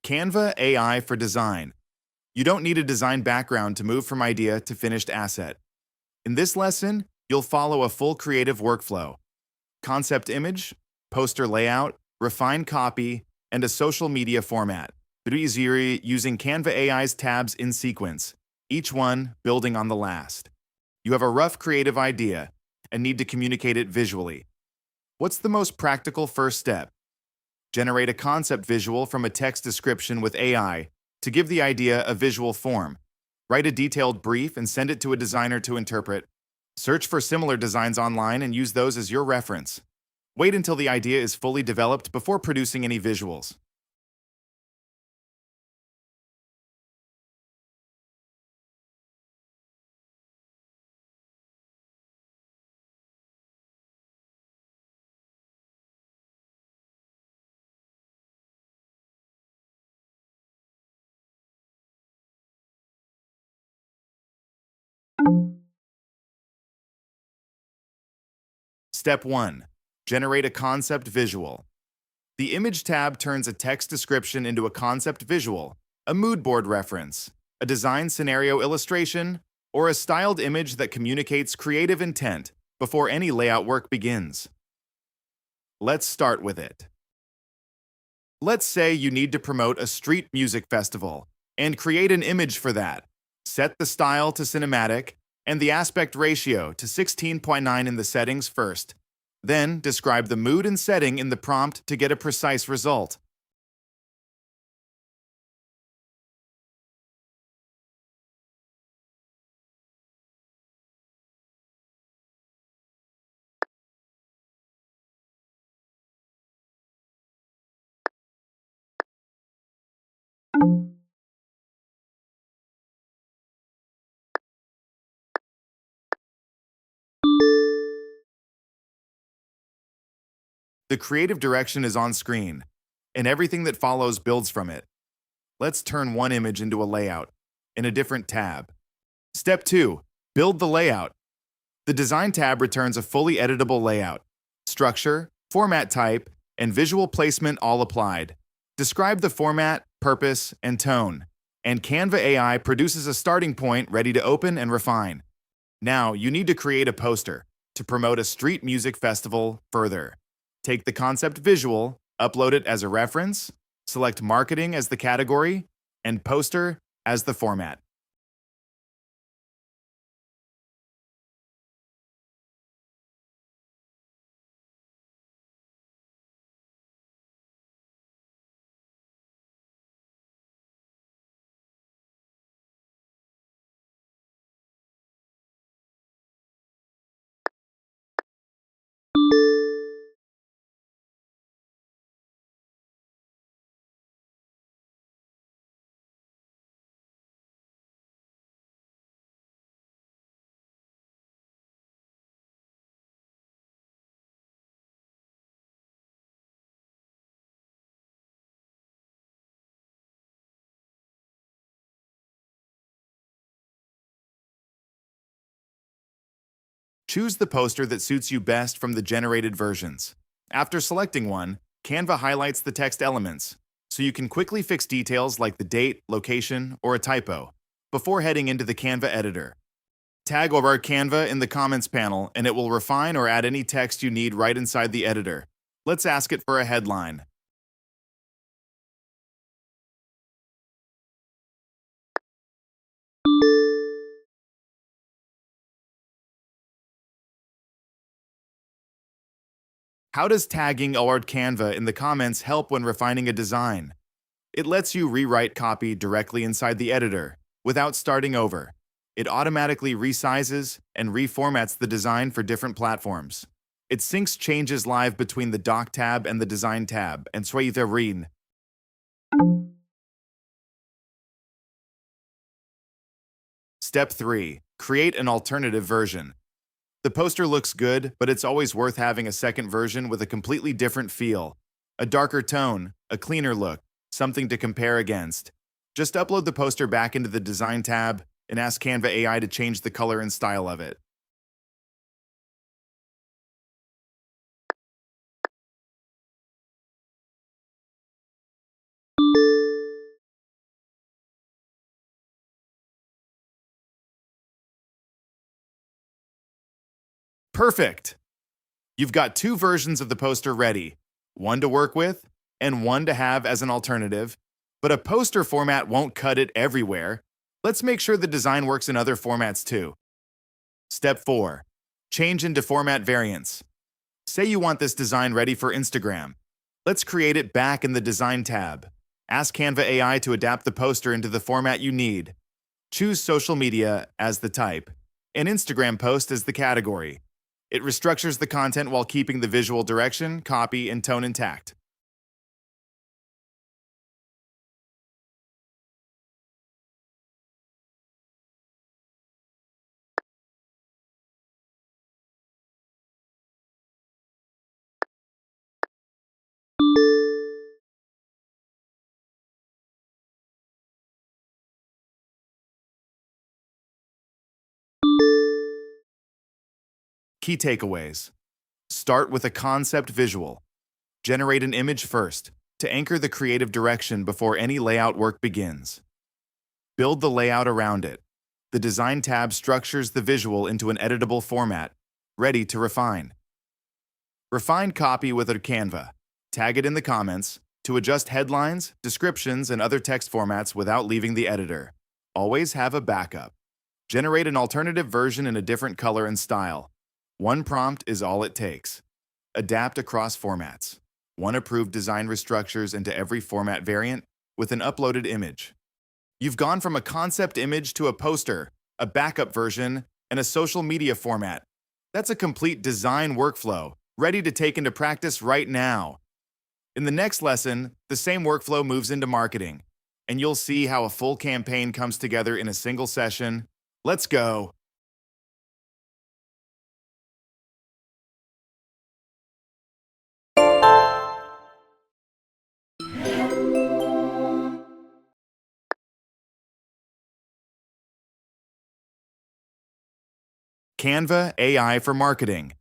Canva AI for design. You don't need a design background to move from idea to finished asset. In this lesson, you'll follow a full creative workflow: concept image, poster layout, refined copy, and a social media format. Using Canva AI's tabs in sequence, each one building on the last. You have a rough creative idea and need to communicate it visually. What's the most practical first step? Generate a concept visual from a text description with AI to give the idea a visual form. Write a detailed brief and send it to a designer to interpret. Search for similar designs online and use those as your reference. Wait until the idea is fully developed before producing any visuals. Step 1. Generate a concept visual. The Image tab turns a text description into a concept visual, a mood board reference, a design scenario illustration, or a styled image that communicates creative intent before any layout work begins. Let's start with it. Let's say you need to promote a street music festival and create an image for that. Set the style to cinematic and the aspect ratio to 16:9 in the settings first. Then describe the mood and setting in the prompt to get a precise result. The creative direction is on screen, and everything that follows builds from it. Let's turn one image into a layout in a different tab. Step 2. Build the layout. The Design tab returns a fully editable layout. Structure, format type, and visual placement all applied. Describe the format, purpose, and tone, and Canva AI produces a starting point ready to open and refine. Now, you need to create a poster to promote a street music festival further. Take the concept visual, upload it as a reference, select marketing as the category, and poster as the format. Choose the poster that suits you best from the generated versions. After selecting one, Canva highlights the text elements, so you can quickly fix details like the date, location, or a typo before heading into the Canva editor. Tag over Canva in the comments panel and it will refine or add any text you need right inside the editor. Let's ask it for a headline. How does tagging or Canva in the comments help when refining a design? It lets you rewrite copy directly inside the editor without starting over. It automatically resizes and reformats the design for different platforms. It syncs changes live between the Doc tab and the Design tab, and Rin. Step 3. Create an alternative version. The poster looks good, but it's always worth having a second version with a completely different feel. A darker tone, a cleaner look, something to compare against. Just upload the poster back into the Design tab and ask Canva AI to change the color and style of it. Perfect! You've got two versions of the poster ready, one to work with and one to have as an alternative. But a poster format won't cut it everywhere. Let's make sure the design works in other formats too. Step 4. Change into format variants. Say you want this design ready for Instagram. Let's create it back in the Design tab. Ask Canva AI to adapt the poster into the format you need. Choose social media as the type, and Instagram post as the category. It restructures the content while keeping the visual direction, copy, and tone intact. Key takeaways. Start with a concept visual. Generate an image first to anchor the creative direction before any layout work begins. Build the layout around it. The Design tab structures the visual into an editable format, ready to refine. Refine copy with a Canva. Tag it in the comments to adjust headlines, descriptions, and other text formats without leaving the editor. Always have a backup. Generate an alternative version in a different color and style. One prompt is all it takes. Adapt across formats. One approved design restructures into every format variant with an uploaded image. You've gone from a concept image to a poster, a backup version, and a social media format. That's a complete design workflow, ready to take into practice right now. In the next lesson, the same workflow moves into marketing, and you'll see how a full campaign comes together in a single session. Let's go! Canva AI for marketing.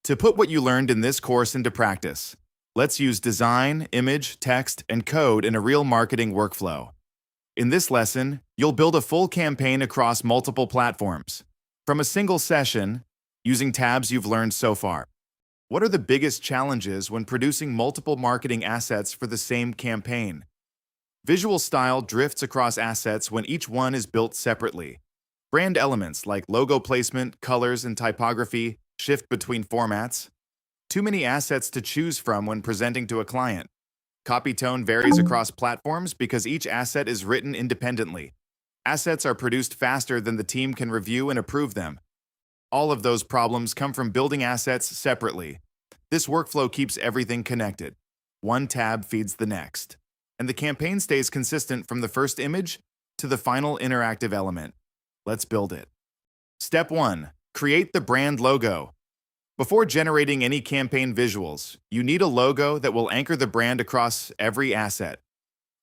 To put what you learned in this course into practice, let's use design, image, text, and code in a real marketing workflow. In this lesson, you'll build a full campaign across multiple platforms, from a single session, using tabs you've learned so far. What are the biggest challenges when producing multiple marketing assets for the same campaign? Visual style drifts across assets when each one is built separately. Brand elements like logo placement, colors, and typography shift between formats. Too many assets to choose from when presenting to a client. Copy tone varies across platforms because each asset is written independently. Assets are produced faster than the team can review and approve them. All of those problems come from building assets separately. This workflow keeps everything connected. One tab feeds the next, and the campaign stays consistent from the first image to the final interactive element. Let's build it. Step 1. Create the brand logo. Before generating any campaign visuals, you need a logo that will anchor the brand across every asset.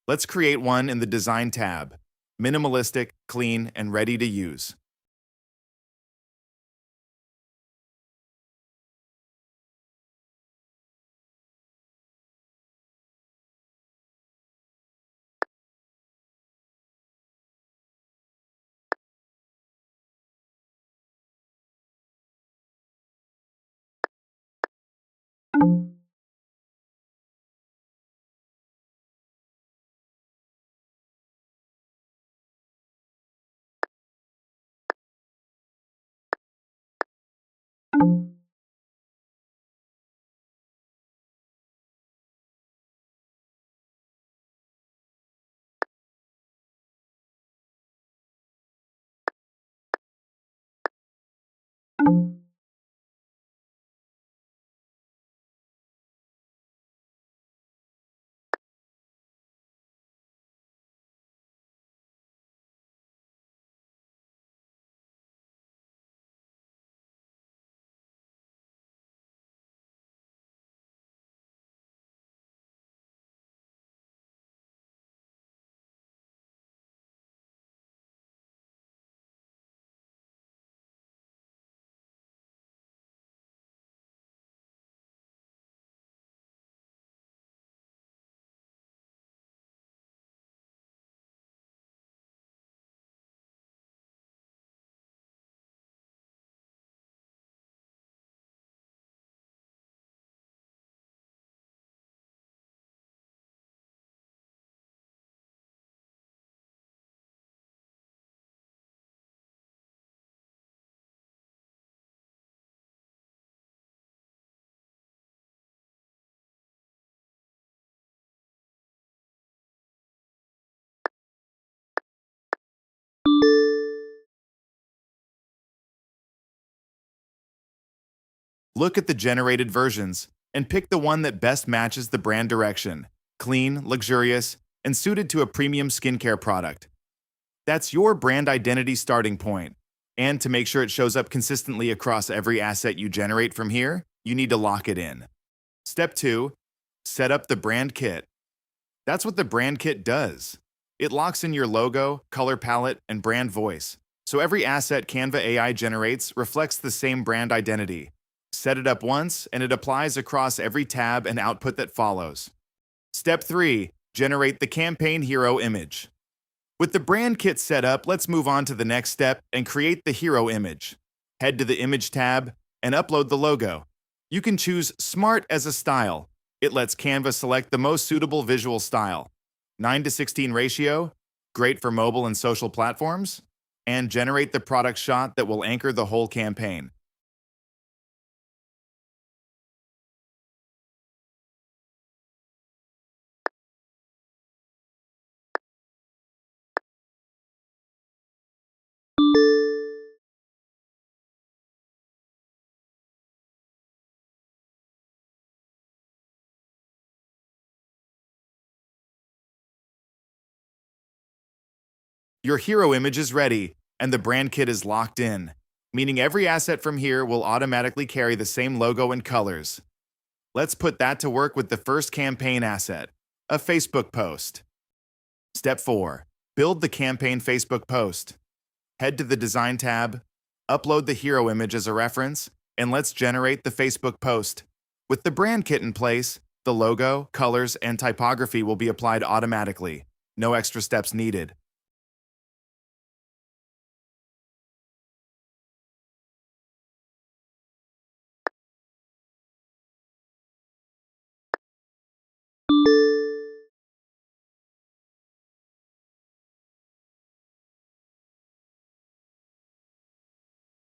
Let's create one in the Design tab. Minimalistic, clean, and ready to use. Look at the generated versions and pick the one that best matches the brand direction: clean, luxurious, and suited to a premium skincare product. That's your brand identity starting point. And to make sure it shows up consistently across every asset you generate from here, you need to lock it in. Step 2. Set up the brand kit. That's what the brand kit does. It locks in your logo, color palette, and brand voice, so every asset Canva AI generates reflects the same brand identity. Set it up once, and it applies across every tab and output that follows. Step 3. Generate the campaign hero image. With the brand kit set up, let's move on to the next step and create the hero image. Head to the Image tab and upload the logo. You can choose Smart as a style. It lets Canva select the most suitable visual style. 9:16 ratio, great for mobile and social platforms, and generate the product shot that will anchor the whole campaign. Your hero image is ready, and the brand kit is locked in, meaning every asset from here will automatically carry the same logo and colors. Let's put that to work with the first campaign asset, a Facebook post. Step 4. Build the campaign Facebook post. Head to the Design tab, upload the hero image as a reference, and let's generate the Facebook post. With the brand kit in place, the logo, colors, and typography will be applied automatically. No extra steps needed.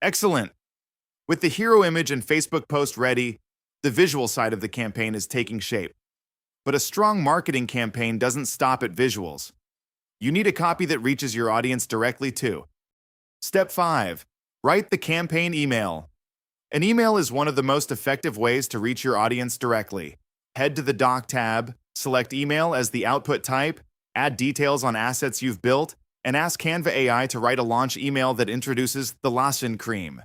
Excellent! With the hero image and Facebook post ready, the visual side of the campaign is taking shape. But a strong marketing campaign doesn't stop at visuals. You need a copy that reaches your audience directly too. Step 5. Write the campaign email. An email is one of the most effective ways to reach your audience directly. Head to the Doc tab, select Email as the output type, add details on assets you've built, and ask Canva AI to write a launch email that introduces the Lotion Cream.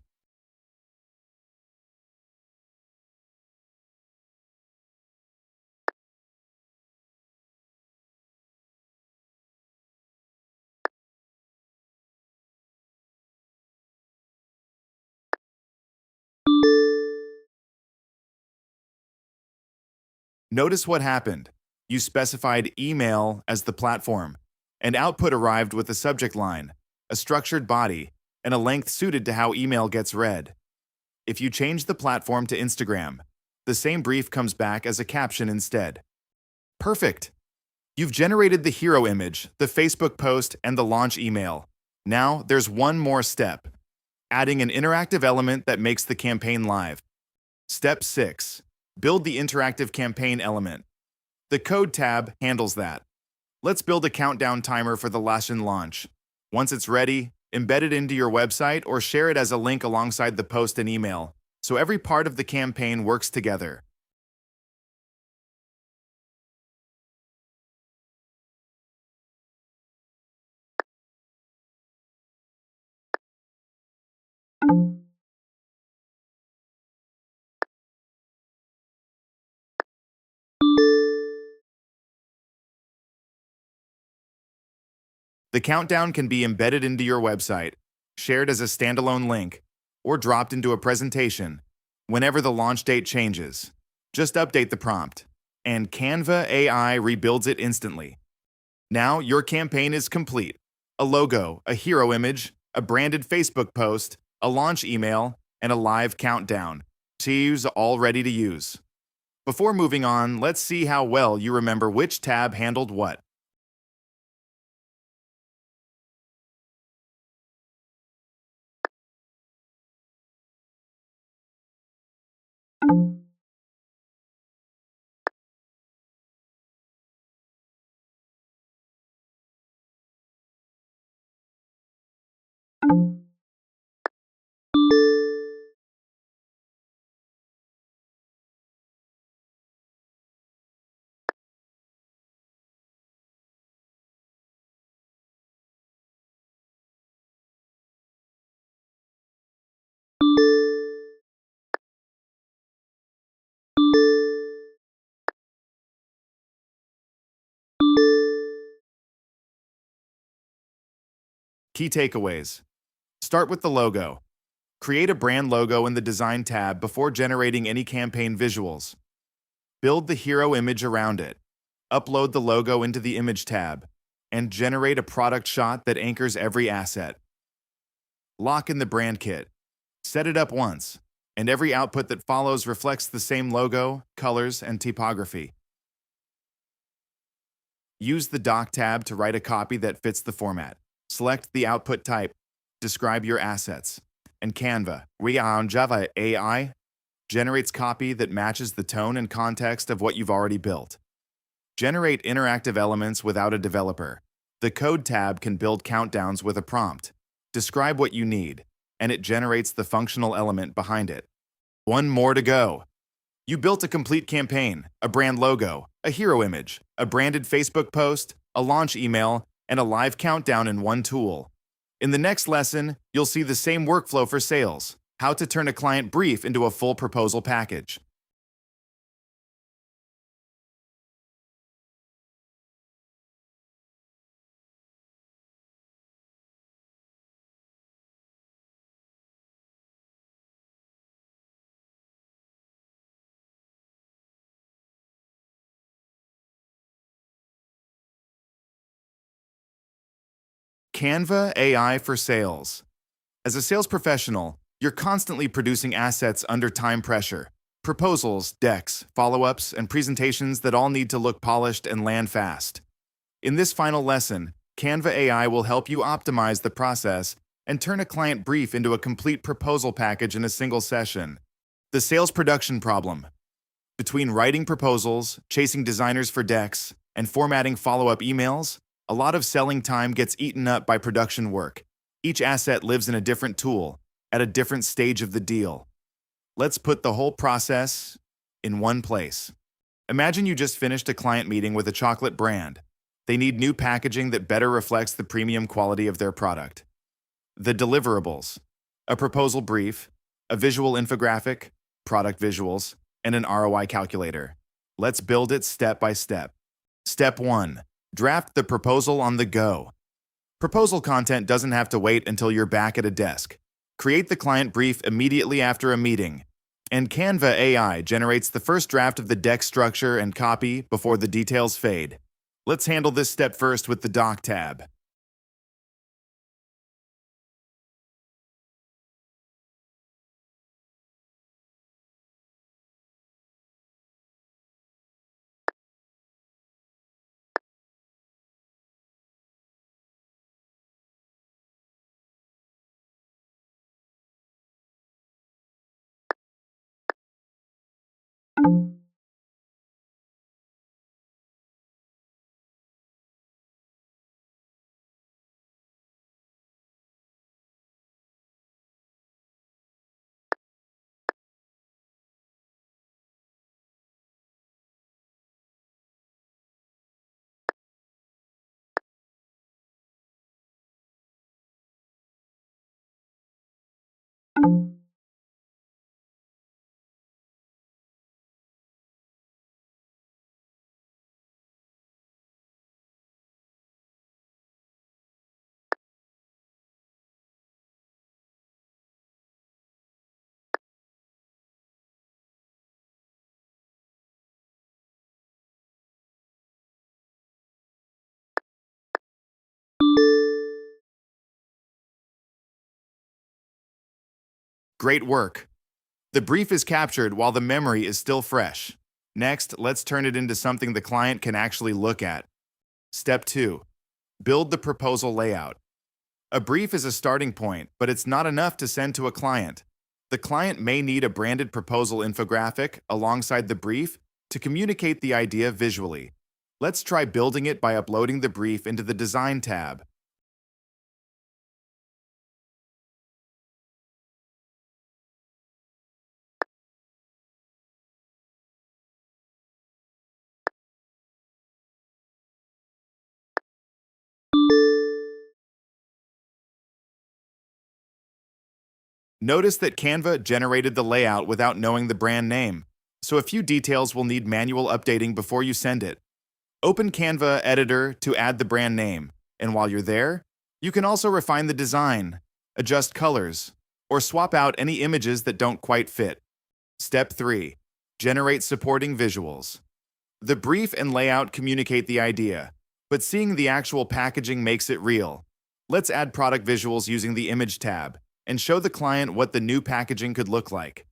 Notice what happened. You specified email as the platform, and output arrived with a subject line, a structured body, and a length suited to how email gets read. If you change the platform to Instagram, the same brief comes back as a caption instead. Perfect! You've generated the hero image, the Facebook post, and the launch email. Now there's one more step: adding an interactive element that makes the campaign live. Step 6. Build the interactive campaign element. The Code tab handles that. Let's build a countdown timer for the Lotion launch. Once it's ready, embed it into your website or share it as a link alongside the post and email, so every part of the campaign works together. The countdown can be embedded into your website, shared as a standalone link, or dropped into a presentation whenever the launch date changes. Just update the prompt, and Canva AI rebuilds it instantly. Now your campaign is complete. A logo, a hero image, a branded Facebook post, a launch email, and a live countdown. Use all ready to use. Before moving on, let's see how well you remember which tab handled what. Key takeaways. Start with the logo. Create a brand logo in the Design tab before generating any campaign visuals. Build the hero image around it. Upload the logo into the Image tab, and generate a product shot that anchors every asset. Lock in the brand kit. Set it up once, and every output that follows reflects the same logo, colors, and typography. Use the Doc tab to write a copy that fits the format. Select the output type, describe your assets, and Canva AI generates copy that matches the tone and context of what you've already built. Generate interactive elements without a developer. The Code tab can build countdowns with a prompt. Describe what you need, and it generates the functional element behind it. One more to go. You built a complete campaign, a brand logo, a hero image, a branded Facebook post, a launch email, and a live countdown in one tool. In the next lesson, you'll see the same workflow for sales, how to turn a client brief into a full proposal package. Canva AI for sales. As a sales professional, you're constantly producing assets under time pressure. Proposals, decks, follow-ups, and presentations that all need to look polished and land fast. In this final lesson, Canva AI will help you optimize the process and turn a client brief into a complete proposal package in a single session. The sales production problem. Between writing proposals, chasing designers for decks, and formatting follow-up emails, a lot of selling time gets eaten up by production work. Each asset lives in a different tool, at a different stage of the deal. Let's put the whole process in one place. Imagine you just finished a client meeting with a chocolate brand. They need new packaging that better reflects the premium quality of their product. The deliverables: a proposal brief, a visual infographic, product visuals, and an ROI calculator. Let's build it step by step. Step 1. Draft the proposal on the go. Proposal content doesn't have to wait until you're back at a desk. Create the client brief immediately after a meeting, and Canva AI generates the first draft of the deck structure and copy before the details fade. Let's handle this step first with the Doc tab. Great work! The brief is captured while the memory is still fresh. Next, let's turn it into something the client can actually look at. Step 2. Build the proposal layout. A brief is a starting point, but it's not enough to send to a client. The client may need a branded proposal infographic alongside the brief to communicate the idea visually. Let's try building it by uploading the brief into the Design tab. Notice that Canva generated the layout without knowing the brand name, so a few details will need manual updating before you send it. Open Canva Editor to add the brand name, and while you're there, You can also refine the design, adjust colors, or swap out any images that don't quite fit. Step 3. Generate supporting visuals. The brief and layout communicate the idea, but seeing the actual packaging makes it real. Let's add product visuals using the Image tab and show the client what the new packaging could look like.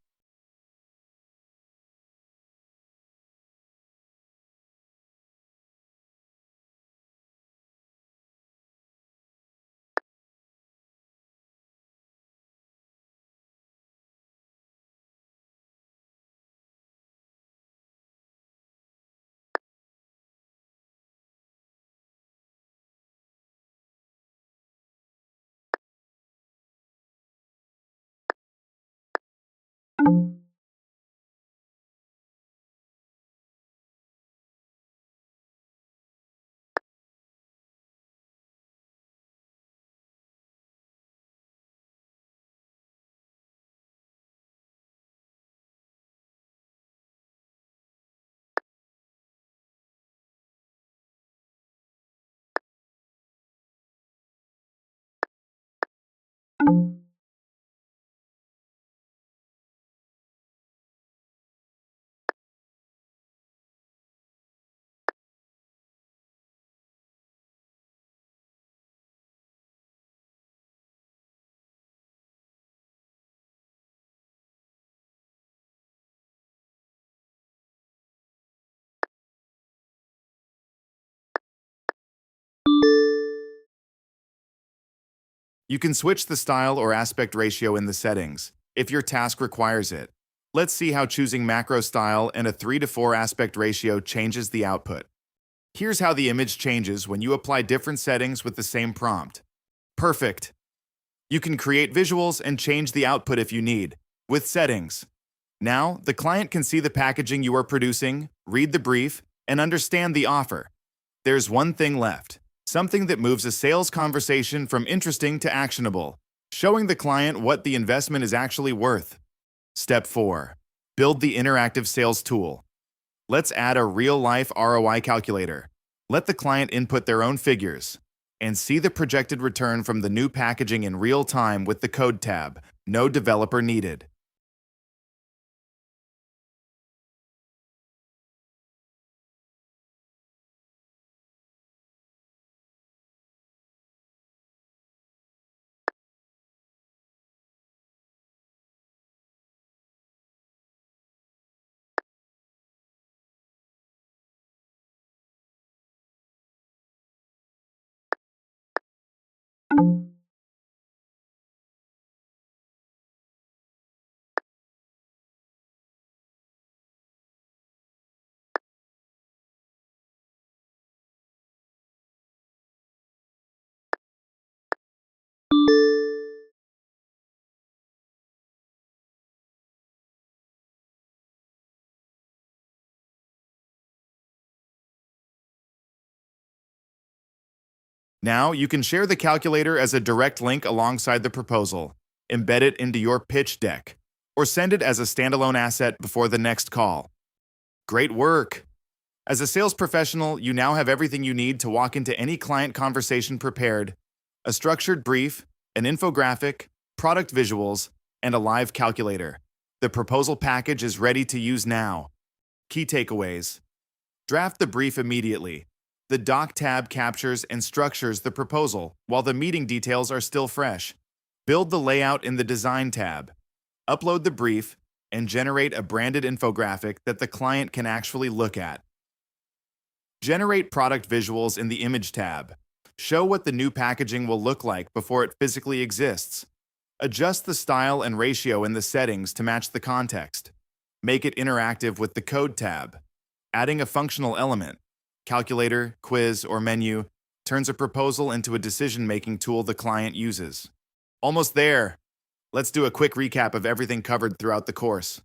You can switch the style or aspect ratio in the settings, if your task requires it. Let's see how choosing macro style and a 3:4 aspect ratio changes the output. Here's how the image changes when you apply different settings with the same prompt. Perfect. You can create visuals and change the output if you need, with settings. Now, the client can see the packaging you are producing, read the brief, and understand the offer. There's one thing left, something that moves a sales conversation from interesting to actionable, showing the client what the investment is actually worth. Step 4. Build the interactive sales tool. Let's add a real-life ROI calculator. Let the client input their own figures and see the projected return from the new packaging in real time with the Code tab. No developer needed. Now, you can share the calculator as a direct link alongside the proposal, embed it into your pitch deck, or send it as a standalone asset before the next call. Great work! As a sales professional, you now have everything you need to walk into any client conversation prepared: a structured brief, an infographic, product visuals, and a live calculator. The proposal package is ready to use now. Key takeaways: draft the brief immediately. The Doc tab captures and structures the proposal while the meeting details are still fresh. Build the layout in the Design tab. Upload the brief and generate a branded infographic that the client can actually look at. Generate product visuals in the Image tab. Show what the new packaging will look like before it physically exists. Adjust the style and ratio in the settings to match the context. Make it interactive with the Code tab. Adding a functional element, calculator, quiz, or menu, turns a proposal into a decision-making tool the client uses. Almost there. Let's do a quick recap of everything covered throughout the course.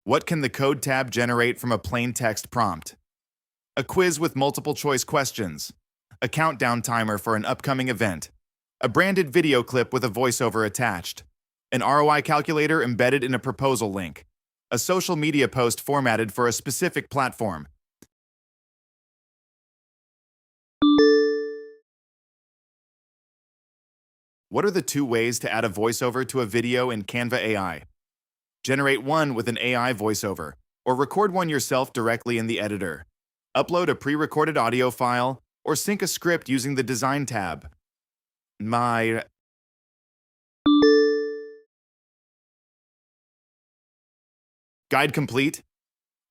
What can the Code tab generate from a plain text prompt? A quiz with multiple choice questions, a countdown timer for an upcoming event, a branded video clip with a voiceover attached, an ROI calculator embedded in a proposal link, a social media post formatted for a specific platform. What are the 2 ways to add a voiceover to a video in Canva AI? Generate one with an AI voiceover, or record one yourself directly in the editor. Upload a pre-recorded audio file, or sync a script using the Design tab. My guide complete?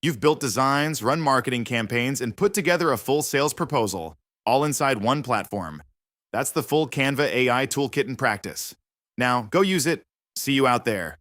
You've built designs, run marketing campaigns, and put together a full sales proposal, all inside one platform. That's the full Canva AI toolkit in practice. Now, go use it. See you out there.